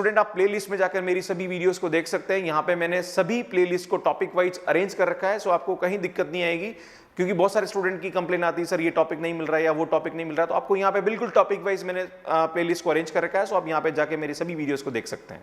Student आप playlist में जाकर मेरी सभी वीडियोस को देख सकते हैं। यहाँ पे मैंने सभी प्लेलिस्ट को टॉपिक वाइज अरेंज कर रखा है, सो आपको कहीं दिक्कत नहीं आएगी, क्योंकि बहुत सारे स्टूडेंट की कंप्लेन आती है सर ये टॉपिक नहीं मिल रहा है या वो टॉपिक नहीं मिल रहा है। तो आपको यहाँ पे बिल्कुल टॉपिक वाइज मैंने प्लेलिस्ट को अरेंज कर रखा है, सो आप यहाँ पे जाके मेरी सभी वीडियोस को देख सकते हैं।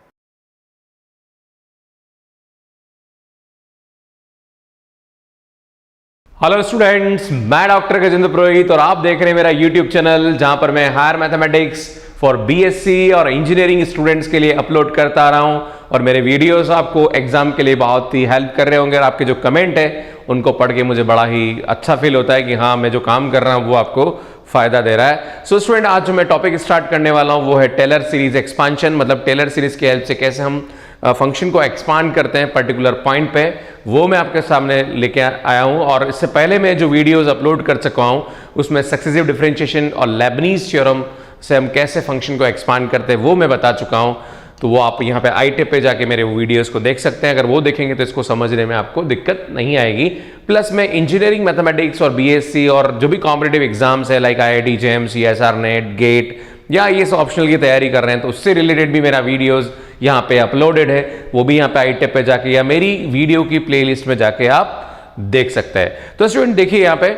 हेलो स्टूडेंट्स, मैं डॉक्टर गजेंद्र पुरोहित और आप देख रहे हैं मेरा यूट्यूब चैनल, जहां पर मैं हायर मैथमेटिक्स फॉर बीएससी और इंजीनियरिंग स्टूडेंट्स के लिए अपलोड करता आ रहा हूं। और मेरे वीडियोस आपको एग्जाम के लिए बहुत ही हेल्प कर रहे होंगे और आपके जो कमेंट है उनको पढ़ के मुझे बड़ा ही अच्छा फील होता है कि हाँ, मैं जो काम कर रहा हूं वो आपको फायदा दे रहा है। सो स्टूडेंट, आज जो मैं टॉपिक स्टार्ट करने वाला हूं वो है टेलर सीरीज एक्सपांशन, मतलब टेलर सीरीज की हेल्प से कैसे हम फंक्शन को एक्सपांड करते हैं पर्टिकुलर पॉइंट पे, वो मैं आपके सामने लेके आया हूं। और इससे पहले मैं जो वीडियोस अपलोड कर चुका हूं उसमें सक्सेसिव डिफरेंशिएशन और लेबनीज थ्योरम से हम कैसे फंक्शन को एक्सपांड करते हैं वो मैं बता चुका हूं। तो वो आप यहाँ पे iTip पे जाके मेरे वीडियोस को देख सकते हैं। अगर वो देखेंगे तो इसको समझने में आपको दिक्कत नहीं आएगी। प्लस मैं इंजीनियरिंग मैथमेटिक्स और बीएससी और जो भी कॉम्पिटिटिव एग्जाम्स है like IIT JEM, CSR NET, GATE या ये सब ऑप्शनल की तैयारी कर रहे हैं तो उससे रिलेटेड भी मेरा वीडियोस यहाँ पे अपलोडेड है, वो भी यहाँ पे iTip पे जाके या मेरी वीडियो की प्लेलिस्ट में जाके आप देख सकते हैं। तो स्टूडेंट देखिए यहाँ पे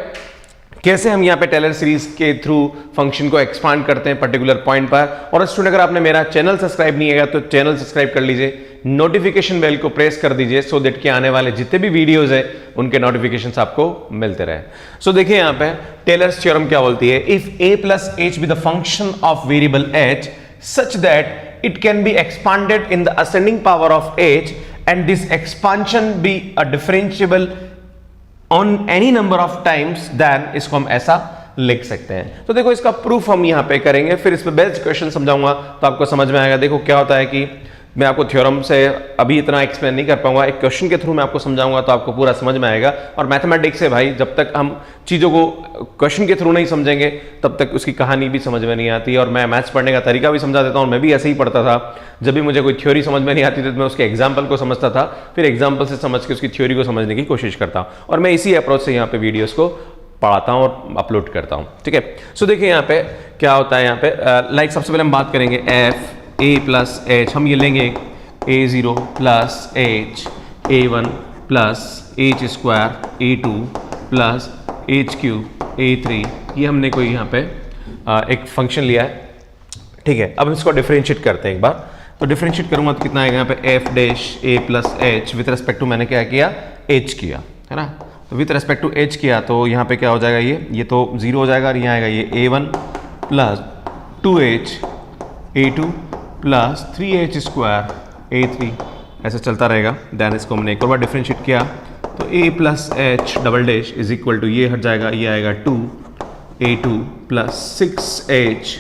कैसे हम यहाँ पे टेलर सीरीज के थ्रू फंक्शन को एक्सपांड करते हैं पर्टिकुलर पॉइंट पर। और स्टूडेंट अगर आपने मेरा चैनल सब्सक्राइब नहीं किया तो चैनल सब्सक्राइब कर लीजिए, नोटिफिकेशन बेल को प्रेस कर दीजिए सो दैट कि आने वाले जितने भी वीडियोस है उनके नोटिफिकेशंस आपको मिलते रहे। सो देखिए यहाँ पे टेलर्स थ्योरम क्या बोलती है, if a plus h be the function of variable h such that it can be expanded in the ascending power of h and this expansion be a differentiable on any number of times, then इसको हम ऐसा लिख सकते हैं। तो देखो इसका proof हम यहां पे करेंगे, फिर इस पे बेस्ट क्वेश्चन समझाऊंगा तो आपको समझ में आएगा। देखो क्या होता है कि मैं आपको थ्योरम से अभी इतना एक्सप्लेन नहीं कर पाऊंगा, एक क्वेश्चन के थ्रू मैं आपको समझाऊंगा तो आपको पूरा समझ में आएगा। और मैथमेटिक्स से भाई जब तक हम चीज़ों को क्वेश्चन के थ्रू नहीं समझेंगे तब तक उसकी कहानी भी समझ में नहीं आती। और मैं मैथ्स पढ़ने का तरीका भी समझा देता हूँ, मैं भी ऐसे ही पढ़ता था। जब भी मुझे कोई थ्योरी समझ में नहीं आती थी तो मैं उसके एग्जाम्पल को समझता था, फिर एग्जाम्पल से समझ के उसकी थ्योरी को समझने की कोशिश करता हूँ। और मैं इसी अप्रोच से यहाँ पे वीडियोज़ को पढ़ाता हूँ और अपलोड करता हूँ, ठीक है। सो देखिए यहाँ पे क्या होता है, यहाँ पे लाइक सबसे पहले हम बात करेंगे एफ ए प्लस एच, हम ये लेंगे a0 plus H a1 plus H square a2 plus H cube a3, ये हमने कोई यहाँ पे एक फंक्शन लिया है, ठीक है। अब इसको डिफरेंशिएट करते हैं एक बार। तो डिफरेंशिएट करूंगा तो कितना आएगा यहाँ पे F dash A plus H with respect to मैंने क्या किया, एच किया है ना। तो विथ रेस्पेक्ट टू एच किया तो यहाँ पे क्या हो जाएगा, ये तो 0 हो जाएगा और यहाँ आएगा ये a1 plus 2h a2 plus 3h square a3, ऐसे चलता रहेगा। देन इसको हमने एक और बार डिफरेंशिएट किया तो a plus H double dash is equal to ये हट जाएगा, ये आएगा 2a2 प्लस 6h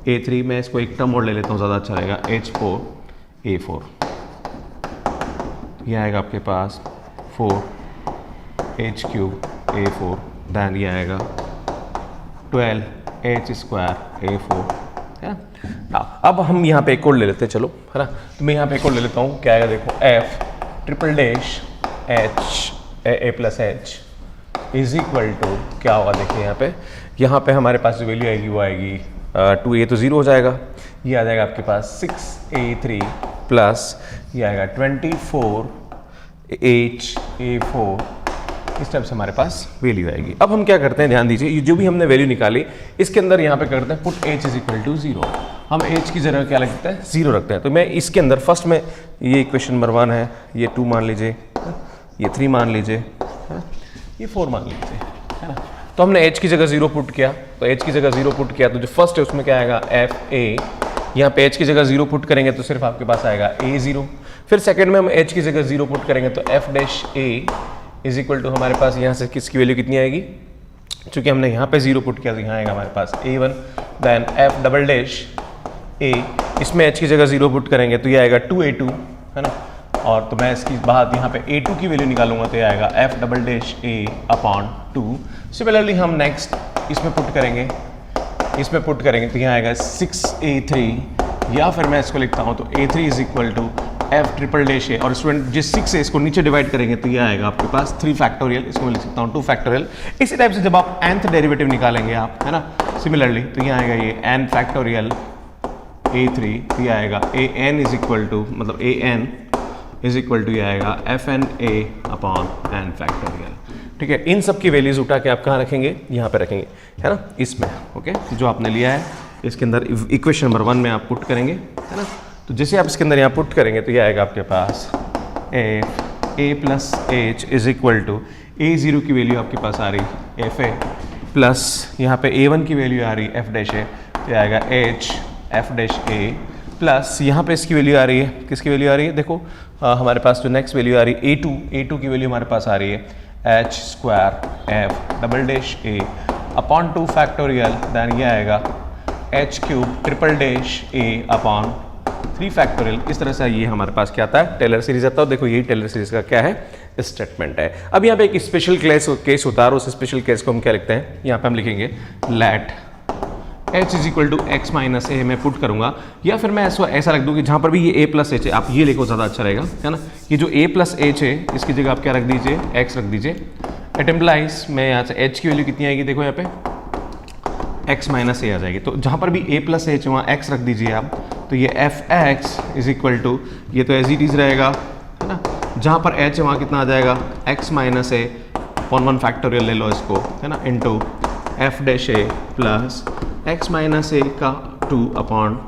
a3, मैं इसको एक टर्म और ले लेता हूँ ज़्यादा अच्छा रहेगा, h4 a4, ये आएगा आपके पास 4h क्यूब a4, देन ये आएगा 12h स्क्वायर a4 है ना। अब हम यहाँ पे एक और ले लेते हैं, चलो है ना। तो मैं यहाँ पे एक और ले लेता हूँ, क्या आएगा देखो, F triple dash H A plus H is equal to क्या होगा, देखिए यहाँ पे हमारे पास जो वैल्यू आएगी वो आएगी 2a तो 0 हो जाएगा, ये आ जाएगा आपके पास 6a3 प्लस ये आएगा 24h a4, इस टाइप से हमारे पास वैल्यू आएगी। अब हम क्या करते हैं, ध्यान दीजिए, जो भी हमने वैल्यू निकाली इसके अंदर यहाँ पे करते हैं put h is equal to 0। हम h की जगह क्या रखते हैं, 0 रखते हैं। तो मैं इसके अंदर फर्स्ट में ये इक्वेशन नंबर 1 है, ये 2 मान लीजिए, ये 3 मान लीजिए, ये 4 मान लीजिए, है ना। तो हमने h की जगह 0 पुट किया, तो h की जगह 0 पुट किया तो जो फर्स्ट है उसमें क्या आएगा एफ ए, यहाँ पे h की जगह 0 पुट करेंगे तो सिर्फ आपके पास आएगा a0। फिर सेकेंड में हम h की जगह 0 पुट करेंगे तो F dash A is equal to हमारे पास यहाँ से किसकी वैल्यू कितनी आएगी, चूंकि हमने यहाँ पे 0 पुट किया तो यहाँ आएगा हमारे पास a1, then f double dash a, इसमें h की जगह 0 पुट करेंगे तो ये आएगा 2a2, है ना। और तो मैं इसकी बाद यहाँ पे a2 की वैल्यू निकालूंगा तो ये आएगा एफ डबल डैश ए अपॉन 2। सिमिलरली हम नेक्स्ट इसमें पुट करेंगे तो यहाँ आएगा 6a3, या फिर मैं इसको लिखता हूँ तो a3 is equal to f triple dash a, और स्टूडेंट जिस 6 से इसको नीचे डिवाइड करेंगे तो ये आएगा आपके पास 3 फैक्टोरियल, इसको मैं लिख सकता हूँ 2 फैक्टोरियल। इसी टाइप से जब आप nth डेरिवेटिव निकालेंगे आप, है ना, सिमिलरली तो ये आएगा ये n फैक्टोरियल A3, तो ये आएगा AN इज इक्वल टू, मतलब AN इज इक्वल टू ये आएगा FN/A अपॉन n फैक्टोरियल। ठीक है, इन सब की वैल्यूज उठा के आप कहाँ रखेंगे, यहाँ पे रखेंगे, है ना, इसमें। ओके, जो आपने लिया है इसके अंदर इक्वेशन नंबर 1 में आप पुट करेंगे, है ना। तो जैसे आप इसके अंदर यहाँ पुट करेंगे तो ये आएगा आपके पास A plus H is equal to A0 की वैल्यू आपके पास आ रही FA प्लस यहाँ पे A1 की वैल्यू आ रही F', तो आएगा H F', प्लस यहाँ पे इसकी वैल्यू आ रही है, किसकी वैल्यू आ रही है, देखो हमारे पास जो नेक्स्ट वैल्यू आ रही है A2 की वैल्यू हमारे पास आ रही है H² F', upon 2 factorial, then ये आएगा H³ A अपॉन 3 फैक्टोरियल। इस तरह से ये हमारे पास क्या आता है, टेलर सीरीज आता है। देखो यही टेलर सीरीज का क्या है, स्टेटमेंट है। अब यहाँ पे एक स्पेशल केस होता है और उस स्पेशल केस को हम क्या लिखते हैं, यहाँ पे हम लिखेंगे let h is equal to x minus a मैं पुट करूंगा, या फिर मैं ऐसा रख दूँ कि जहाँ पर भी ये a प्लस h है, आप ये लिखो ज़्यादा अच्छा रहेगा, है ना। ये जो a प्लस h है इसकी जगह आप क्या रख दीजिए, x रख दीजिए। इट इम्प्लाइज मैं यहाँ से h की वैल्यू कितनी आएगी, देखो यहाँ पे x माइनस a आ जाएगी। तो जहाँ पर भी a प्लस h वहाँ x रख दीजिए आप, तो ये f(x) इज इक्वल टू, ये तो एज इट इज रहेगा, है ना। जहाँ पर h है वहाँ कितना आ जाएगा, x minus a upon 1 factorial ले लो इसको, है ना, into F' plus x minus a का 2 अपॉन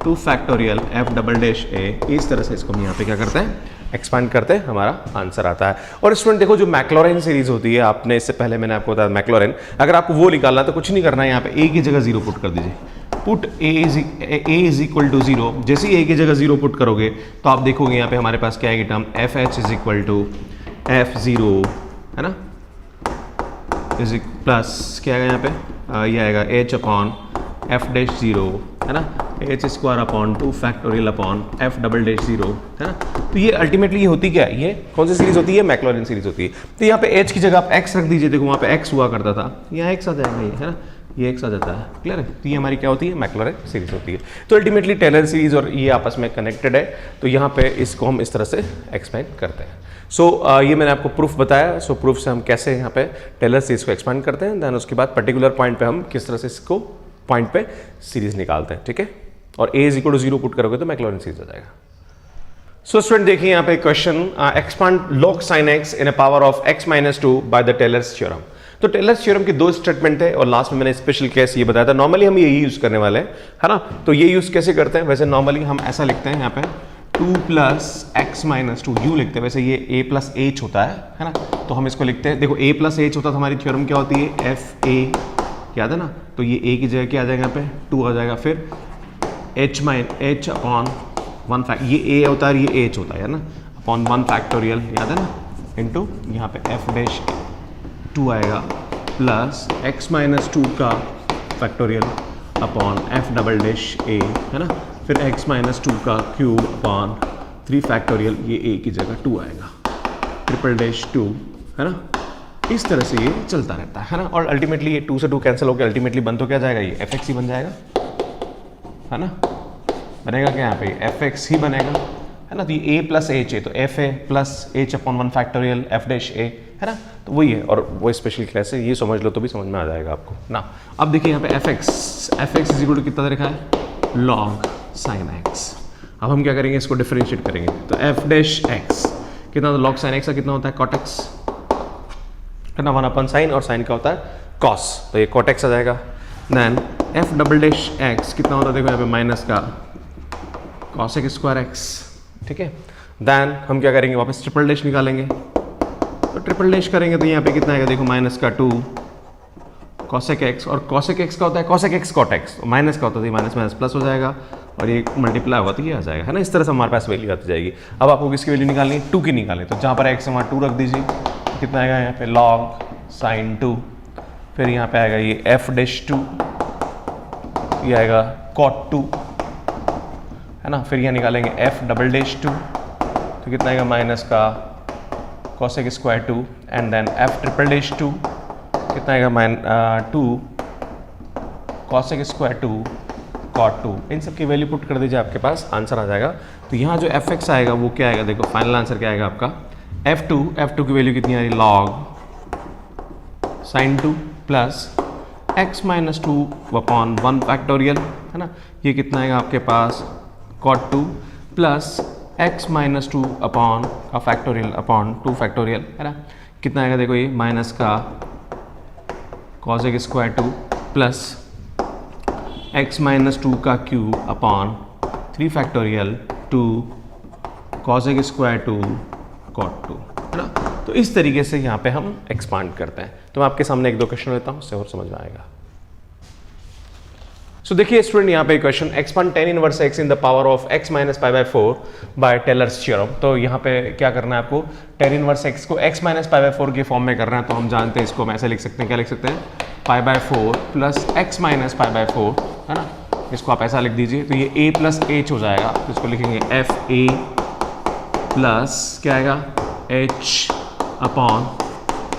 2 फैक्टोरियल F'(a)। इस तरह से इसको हम यहाँ पे क्या करते हैं, एक्सपांड करते हैं, हमारा आंसर आता है। और स्टूडेंट देखो जो मैक्लॉरेन सीरीज होती है, आपने इससे पहले मैंने आपको बताया मैक्लॉरेन, अगर आपको वो निकालना है तो कुछ नहीं करना है, यहाँ पे a की जगह 0 पुट कर दीजिए, put a is equal to 0। जैसे ही a की जगह 0 पुट करोगे तो आप देखोगे यहाँ पे हमारे पास क्या आएगी term FH is equal to F0, है ना, इज प्लस क्या आएगा यहाँ पे, ये आएगा H अपॉन F'0, है ना, H² upon 2 factorial upon F'0, है ना। तो ये अल्टीमेटली ये होती क्या है, ये कौन सी सीरीज होती है, मैक्लॉरेन सीरीज होती है। तो यहाँ पे H की जगह आप X रख दीजिए, देखो वहाँ पे X हुआ करता था, यहाँ X आ जाएगा ये, है ना, ये X आ जाता है, क्लियर है। तो ये हमारी क्या होती है, मैक्लॉरेन सीरीज होती है। तो अल्टीमेटली टेलर सीरीज और ये आपस में कनेक्टेड है, तो यहाँ पे इसको हम इस तरह से एक्सपेंड करते हैं। ये मैंने आपको प्रूफ बताया। प्रूफ से हम कैसे यहाँ पे टेलर सीरीज को एक्सपेंड करते हैं, देन उसके बाद पर्टिकुलर पॉइंट पे हम किस तरह से इसको पॉइंट पे सीरीज निकालते हैं, ठीक है। और a is equal to 0 put करोगे तो मैक्लॉरेन सीरीज आ जाएगा। स्टूडेंट देखिए यहाँ पे question, expand log sin x in a power of x minus 2 by the Taylor's theorem. तो टेलर्स थ्योरम के 2 स्टेटमेंट थे और लास्ट में मैंने स्पेशल केस ये बताया था। नॉर्मली हम यही यूज करने वाले हैं, है ना। तो ये यूज कैसे करते हैं, वैसे नॉर्मली हम ऐसा लिखते हैं यहाँ पे 2 प्लस x माइनस 2 यू लिखते हैं। वैसे ये a प्लस h होता है ना, तो हम इसको लिखते हैं, देखो a प्लस h होता है, हमारी थ्योरम क्या होती है, fa, याद है ना। तो ये a की जगह क्या आ जाएगा, यहाँ पे 2 आ जाएगा, फिर h अपॉन 1 फैक्ट, ये a होता है, ये h होता है ना, अपॉन 1 फैक्टोरियल, याद है ना, इनटू यहाँ पे F'2 आएगा प्लस x माइनस 2 का फैक्टोरियल अपॉन F'(a), है ना, फिर x माइनस 2 का क्यूब अपॉन 3 फैक्टोरियल, ये a की जगह 2 आएगा, (2), है ना। इस तरह से ये चलता रहता है ना। और अल्टीमेटली ये 2 से 2 कैंसिल होकर अल्टीमेटली बन तो क्या जाएगा, ये fx ही बन जाएगा, है ना। बनेगा क्या यहाँ पे, fx ही बनेगा, है ना। तो ये a प्लस h है, तो fa plus h upon 1 factorial F'(a), है ना। तो वही है, और वो स्पेशल क्लास है, ये समझ लो तो भी समझ में आ जाएगा आपको ना। अब देखिए यहाँ पे fx इज इक्वल टू कितना लिखा है, log sin x। अब हम क्या करेंगे, इसको डिफरेंशिएट करेंगे, तो f'(x) कितना, तो log sin x का कितना होता है, cot x, है ना, 1 अपन साइन, और साइन का होता है cos, तो ये cot x आ जाएगा। देन f'(x) कितना होता है, देखो यहाँ पे माइनस का cos x²x, ठीक है। देन हम क्या करेंगे, वापस ट्रिपल डैश निकालेंगे, तो ट्रिपल डैश करेंगे तो यहाँ पे कितना आएगा, देखो माइनस का 2 cos x, और cos x का होता है cos x cot x, minus का होता है माइनस माइनस प्लस हो जाएगा, और ये मल्टीप्लाई होगा तो ये आ जाएगा, है ना। इस तरह से हमारे पास वैल्यू आती जाएगी। अब आपको किसकी वैल्यू निकालनी है, 2 की निकालनी, तो जहाँ पर x है वहाँ 2 रख दीजिए, कितना आएगा यहाँ पे log sin 2, फिर यहाँ पे आएगा ये f'2, ये आएगा cot 2, है ना। फिर यहाँ निकालेंगे f'2, तो कितना आएगा माइनस का cos x²2, and then f'2 कितना आएगा 2 cos x²2 cot 2। इन सब की वैल्यू पुट कर दीजिए, आपके पास आंसर आ जाएगा। तो यहाँ जो fx आएगा वो क्या आएगा, देखो फाइनल आंसर क्या आएगा आपका, f2 की वैल्यू कितनी आ रही, log sin 2 plus x minus 2 upon 1 factorial, है ना, ये कितना आएगा आपके पास cot 2 plus x minus 2 upon factorial upon 2 factorial, है ना, कितना आएगा देखो ये माइनस का cosec square 2 plus x minus 2 का cube upon 3 factorial 2 cosec square 2 cot 2, है ना। तो इस तरीके से यहाँ पे हम एक्सपांड करते हैं। तो मैं आपके सामने एक दो क्वेश्चन लेता हूँ, उससे और समझ में आएगा। सो देखिए स्टूडेंट, यहाँ पे question expand tan inverse x in the power of x minus pi by 4 by Taylor's theorem. तो यहाँ पे क्या करना है आपको, tan इनवर्स x को x माइनस पाई बाय 4 के फॉर्म में करना है। तो हम जानते हैं इसको हम ऐसे लिख सकते हैं, क्या लिख सकते हैं, पाई by 4 plus x minus pi by 4, है ना, इसको आप ऐसा लिख दीजिए। तो ये a प्लस h हो जाएगा, तो इसको लिखेंगे एफ ए प्लस क्या आएगा h upon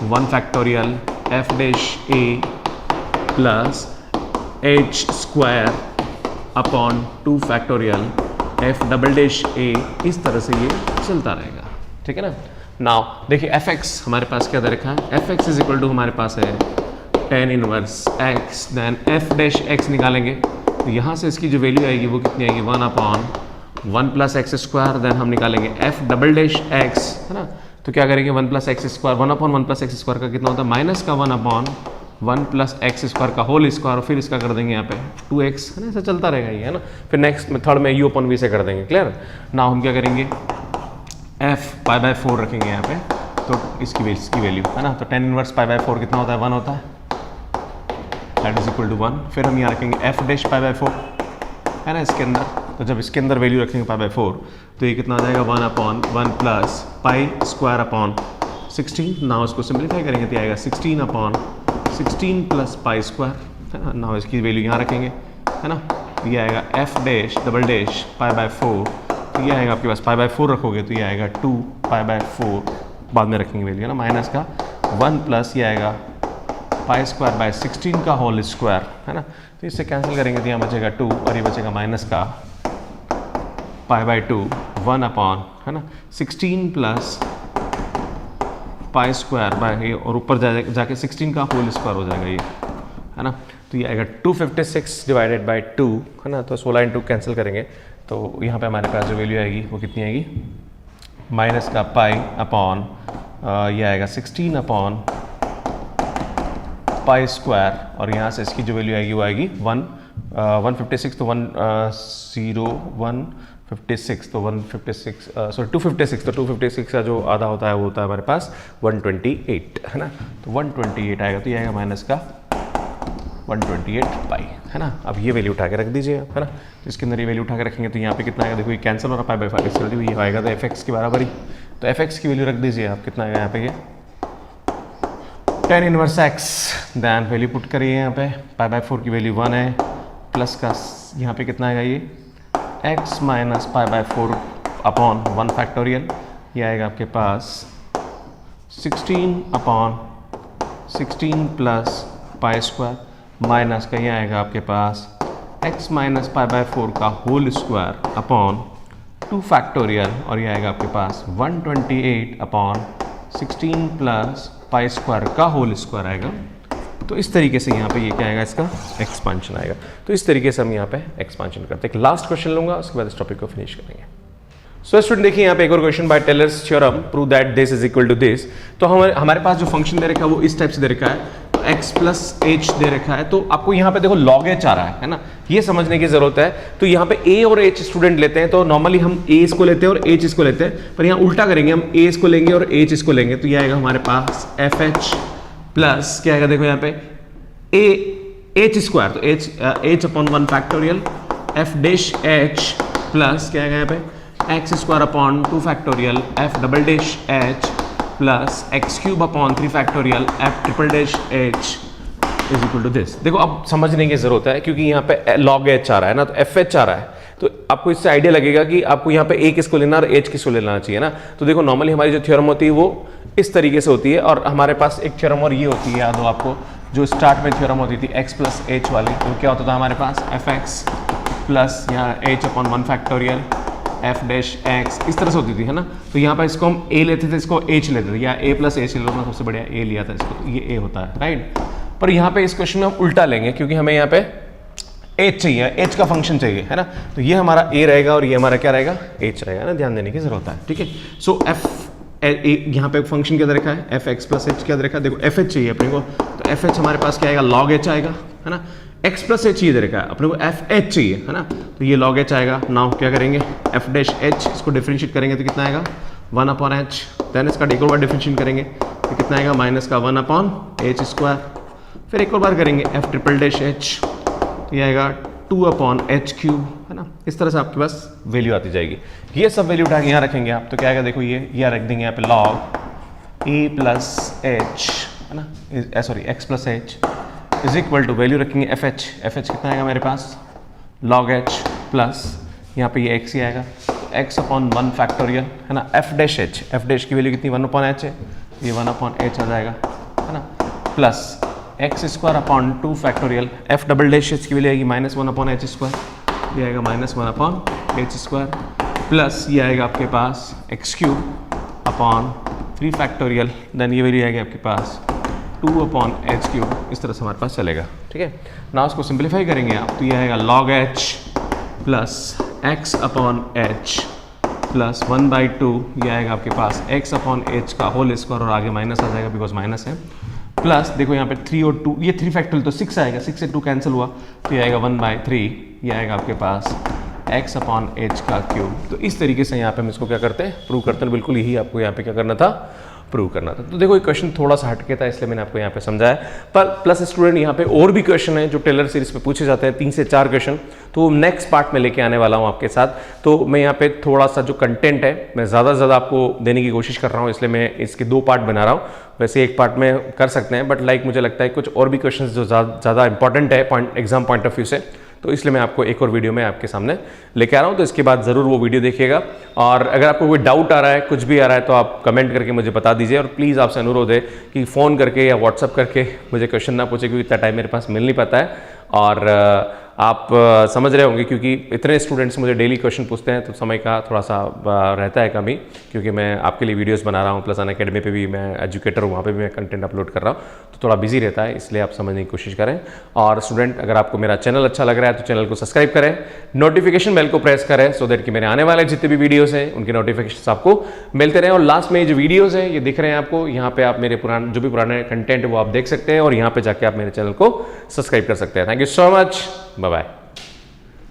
1 factorial F dash A plus h square upon 2 factorial f double dash a, इस तरह से ये चलता रहेगा, ठीक है ना। नाउ देखिए fx हमारे पास क्या दे रखा है, fx इज इक्वल टू हमारे पास है tan inverse x, then f dash x निकालेंगे। तो यहाँ से इसकी जो वैल्यू आएगी वो कितनी आएगी, 1 upon 1 plus x square, then हम निकालेंगे f डबल डैश x, है ना। तो क्या करेंगे 1 plus x square, 1 upon 1 plus x square का कितना होता है, माइनस का 1 अपॉन 1 प्लस एक्स स्क्वायर का होल स्क्वायर, और फिर इसका कर देंगे यहाँ पे 2x, है ना, ऐसा चलता रहेगा ये, है ना। फिर नेक्स्ट मेथड में u अपॉन v से कर देंगे, क्लियर। नाउ हम क्या करेंगे, f पाई बाय 4 रखेंगे यहाँ पे, तो इसकी वैल्यू, है ना। तो tan इनवर्स पाई बाय 4 कितना होता है, 1 होता है, दैट इज इक्वल टू 1। फिर हम यहाँ रखेंगे f डैश पाई बाय 4, है ना, इसके अंदर। तो जब इसके अंदर वैल्यू रखेंगे पाई बाय 4, तो ये कितना आ जाएगा 1 upon 1 plus pi square upon 16। Now इसको सिंप्लीफाई करेंगे तो आएगा 16 अपॉन 16 प्लस पाई स्क्वायर, है ना। नाउ इसकी वैल्यू यहाँ रखेंगे, है ना। ये आएगा f dash double dash pi by 4, तो ये आएगा आपके पास पाई बाय 4 रखोगे तो ये आएगा 2 पाई बाय 4, बाद में रखेंगे वैल्यू, है ना, माइनस का 1 प्लस ये आएगा पाई स्क्वायर बाय 16 का होल स्क्वायर, है ना। तो इससे कैंसिल करेंगे तो यहाँ बचेगा 2 और ये बचेगा माइनस का पाई बाय 2 1 अपॉन, है ना, 16 प्लस पाई स्क्वायर बाय, और ऊपर जाके 16 का होल स्क्वायर हो जाएगा ये, है ना। तो ये आएगा 256 डिवाइडेड बाय 2, है ना। तो 16 इंटू कैंसिल करेंगे तो यहाँ पे हमारे पास जो वैल्यू आएगी वो कितनी आएगी, माइनस का पाई अपॉन ये आएगा 16 अपॉन पाई स्क्वायर, और यहाँ से इसकी जो वैल्यू आएगी वो आएगी 156, तो 156, तो 156 सॉरी 256, तो 256 का जो आधा होता है वो होता है हमारे पास 128, है ना। तो 128 आएगा, तो ये आएगा माइनस का 128 पाई, है ना। अब ये वैल्यू उठा के रख दीजिए, है ना। तो इसके अंदर ये वैल्यू उठा के रखेंगे तो यहाँ पे कितना आएगा, देखो ये कैंसिल हो रहा है, पाई बाय 5 ये आएगा तो fx की बराबरी। तो fx की वैल्यू रख दीजिए आप, कितना आएगा यहाँ पे, ये tan inverse x, then value put करिए यहाँ पे, पाई बाय 4 की वैल्यू 1 है, प्लस का यहाँ पे कितना आएगा, ये x minus pi by 4 upon 1 factorial, ये आएगा आपके पास 16 upon 16 plus pi square, minus का ये आएगा आपके पास x माइनस पाई बाय 4 का होल स्क्वायर अपॉन 2 फैक्टोरियल, और ये आएगा आपके पास 128 अपॉन 16 प्लस पाई स्क्वायर का होल स्क्वायर आएगा। तो इस तरीके से यहाँ पे ये क्या आएगा, इसका एक्सपांशन आएगा। तो इस तरीके से हम यहाँ पे एक्सपांशन करते हैं। एक लास्ट क्वेश्चन लूंगा, उसके बाद इस टॉपिक को फिनिश करेंगे। सो स्टूडेंट देखिए यहाँ पे एक और question, by Taylor's theorem prove that this is equal to this. तो हमारे पास जो फंक्शन दे रखा है वो इस टाइप से दे रखा है, तो x प्लस एच दे रखा है। तो आपको यहाँ पे देखो log h आ रहा है ना, ये समझने की जरूरत है। तो यहाँ पे a और h स्टूडेंट लेते हैं, तो नॉर्मली हम a इसको लेते हैं और h इसको लेते हैं, पर यहाँ उल्टा करेंगे, हम a इसको लेंगे और h इसको लेंगे। तो ये आएगा हमारे पास एफ एच प्लस क्या आएगा, देखो यहाँ पे एच स्क्वायर, तो H upon 1 factorial F dash H plus क्या आएगा यहाँ पे X square upon 2 factorial F double dash H plus X cube upon 3 factorial F triple dash H is equal to this. देखो अब समझने की जरूरत है, क्योंकि यहाँ पे लॉग एच आ रहा है ना, तो एफ एच आ रहा है, तो आपको इससे आइडिया लगेगा कि आपको यहाँ पे ए किसको लेना और एच किसको लेना चाहिए ना। तो देखो नॉर्मली हमारी जो थ्योरम होती है वो इस तरीके से होती है, और हमारे पास एक थ्योरम और ये होती है, याद हो आपको, जो स्टार्ट में थ्योरम होती थी x प्लस एच वाली, तो क्या होता था हमारे पास एफ एक्स प्लस यहाँ H upon 1 factorial F dash x, इस तरह से होती थी, है ना। तो यहाँ पर इसको हम a लेते थे, इसको h लेते थे, या a प्लस एच ले लो ना, सबसे बढ़िया a लिया था इसको, ये a होता है, राइट। पर यहाँ पे इस क्वेश्चन में हम उल्टा लेंगे क्योंकि हमें यहाँ पे h चाहिए, h का फंक्शन चाहिए, है ना। तो ये हमारा a रहेगा और ये हमारा क्या रहेगा, h रहेगा ना, ध्यान देने की जरूरत है, ठीक है। सो f यहाँ पे फंक्शन क्या दे रखा है, एफ एक्स प्लस एच क्या दे रखा है, देखो एफ एच चाहिए अपने को, तो एफ एच हमारे पास क्या आएगा, लॉग एच आएगा, है ना। एक्स प्लस एच ये दे रखा है, अपने को एफ एच चाहिए, है ना, तो ये लॉग एच आएगा। नाउ क्या करेंगे, एफ डैश एच, इसको डिफरेंशिएट करेंगे तो कितना आएगा 1/h, देन इसका एक और बार डिफरेंशिएट करेंगे तो कितना आएगा माइनस का 1/h², फिर एक और बार करेंगे एफ ट्रिपल डैश एच, तो ये आएगा 2/h³, है ना। इस तरह से आपके पास वैल्यू आती जाएगी। ये सब वैल्यू उठा के यहाँ रखेंगे आप, तो क्या आएगा, देखो ये रख देंगे यहाँ पे log a प्लस एच, है ना, sorry X plus H is equal to value रखेंगे एफ एच कितना आएगा मेरे पास log h प्लस यहाँ पे ये x ही आएगा, x/1 फैक्टोरियल, है ना। एफ डैश की वैल्यू कितनी 1/h है, ये 1/h आ जाएगा, है ना, plus x² factorial, F double dash H की वैल्यू आएगी -1/h², ये आएगा -1/h², प्लस ये आएगा आपके पास x³ फैक्टोरियल, देन ये वैल्यू आएगी आपके पास 2/h³, इस तरह से हमारे पास चलेगा, ठीक है ना। उसको सिंप्लीफाई करेंगे आप, तो ये आएगा log h plus x/h plus 1/2, ये आएगा आपके पास x/h का होल स्क्वायर और आगे माइनस आ जाएगा बिकॉज माइनस है, प्लस देखो यहाँ पे 3 और 2, ये 3 फैक्टोरियल तो 6 आएगा, 6 से 2 कैंसिल हुआ, तो ये आएगा 1/3, ये आएगा आपके पास x/h³। तो इस तरीके से यहाँ पे हम इसको क्या करते हैं, प्रूव करते हैं। बिल्कुल यही आपको यहाँ पे क्या करना था, प्रूव करना था। तो देखो ये क्वेश्चन थोड़ा सा हटके था, इसलिए मैंने आपको यहाँ पे समझाया। पर प्लस स्टूडेंट यहाँ पे और भी क्वेश्चन है जो टेलर सीरीज पे पूछे जाते हैं, 3 से 4 क्वेश्चन, तो नेक्स्ट पार्ट में लेके आने वाला हूँ आपके साथ। तो मैं यहाँ पे थोड़ा सा जो कंटेंट है मैं ज़्यादा से ज़्यादा आपको देने की कोशिश कर रहा हूँ, इसलिए मैं इसके 2 पार्ट बना रहा हूँ। वैसे एक पार्ट में कर सकते हैं, बट लाइक मुझे लगता है कुछ और भी क्वेश्चन जो ज़्यादा इंपॉर्टेंट है एग्जाम पॉइंट ऑफ व्यू से, तो इसलिए मैं आपको एक और वीडियो में आपके सामने लेके आ रहा हूँ। तो इसके बाद ज़रूर वो वीडियो देखिएगा, और अगर आपको कोई डाउट आ रहा है, कुछ भी आ रहा है, तो आप कमेंट करके मुझे बता दीजिए। और प्लीज़ आपसे अनुरोध है कि फ़ोन करके या व्हाट्सअप करके मुझे क्वेश्चन ना पूछे, क्योंकि इतना टाइम मेरे पास मिल नहीं पाता है। और आप समझ रहे होंगे क्योंकि इतने स्टूडेंट्स मुझे डेली क्वेश्चन पूछते हैं, तो समय का थोड़ा सा रहता है कमी, क्योंकि मैं आपके लिए वीडियोस बना रहा हूँ, प्लस अनअकैडमी पे भी मैं एजुकेटर हूँ, वहाँ पे भी मैं कंटेंट अपलोड कर रहा हूँ, तो थोड़ा बिजी रहता है, इसलिए आप समझने की कोशिश करें। और स्टूडेंट, अगर आपको मेरा चैनल अच्छा लग रहा है तो चैनल को सब्सक्राइब करें, नोटिफिकेशन बेल को प्रेस करें, सो दैट कि मेरे आने वाले जितने भी वीडियोज़ हैं उनके नोटिफिकेशन आपको मिलते रहें। और लास्ट में जो वीडियोज़ हैं ये दिख रहे हैं आपको, यहाँ पे आप मेरे जो भी पुराने कंटेंट है वो आप देख सकते हैं, और यहाँ पे जाके आप मेरे चैनल को सब्सक्राइब कर सकते हैं। Thank you so much, bye bye.